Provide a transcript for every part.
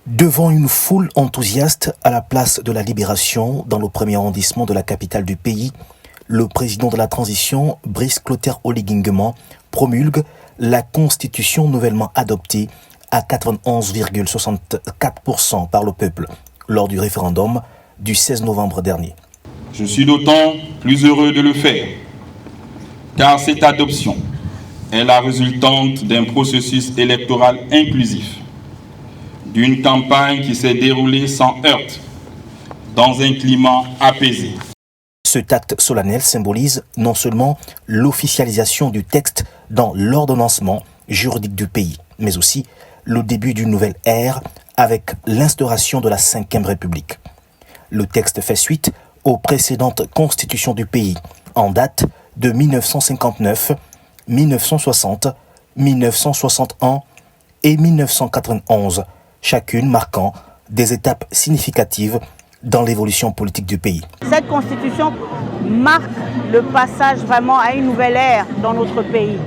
Devant une foule enthousiaste à la place de la Libération, dans le premier arrondissement de la capitale du pays, le président de la transition, Brice Clotaire Oligui Nguema, promulgue la Constitution nouvellement adoptée à 91,64% par le peuple lors du référendum du 16 novembre dernier. Je suis d'autant plus heureux de le faire, car cette adoption est la résultante d'un processus électoral inclusif, d'une campagne qui s'est déroulée sans heurts, dans un climat apaisé. Cet acte solennel symbolise non seulement l'officialisation du texte dans l'ordonnancement juridique du pays, mais aussi le début d'une nouvelle ère avec l'instauration de la Ve République. Le texte fait suite aux précédentes constitutions du pays, en date de 1959, 1960, 1961 et 1991, chacune marquant des étapes significatives dans l'évolution politique du pays. Cette constitution marque le passage vraiment à une nouvelle ère dans notre pays.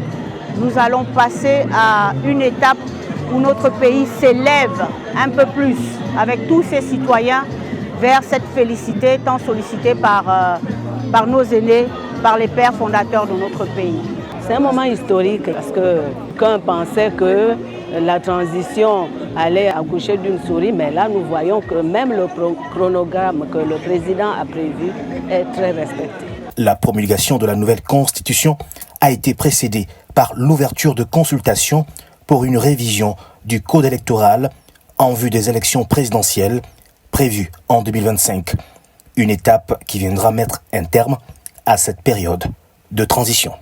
Nous allons passer à une étape où notre pays s'élève un peu plus avec tous ses citoyens vers cette félicité tant sollicitée par nos aînés, par les pères fondateurs de notre pays. C'est un moment historique parce que quand on pensait que la transition allait accoucher d'une souris, mais là nous voyons que même le chronogramme que le président a prévu est très respecté. La promulgation de la nouvelle constitution a été précédée par l'ouverture de consultations pour une révision du code électoral en vue des élections présidentielles prévues en 2025. Une étape qui viendra mettre un terme à cette période de transition.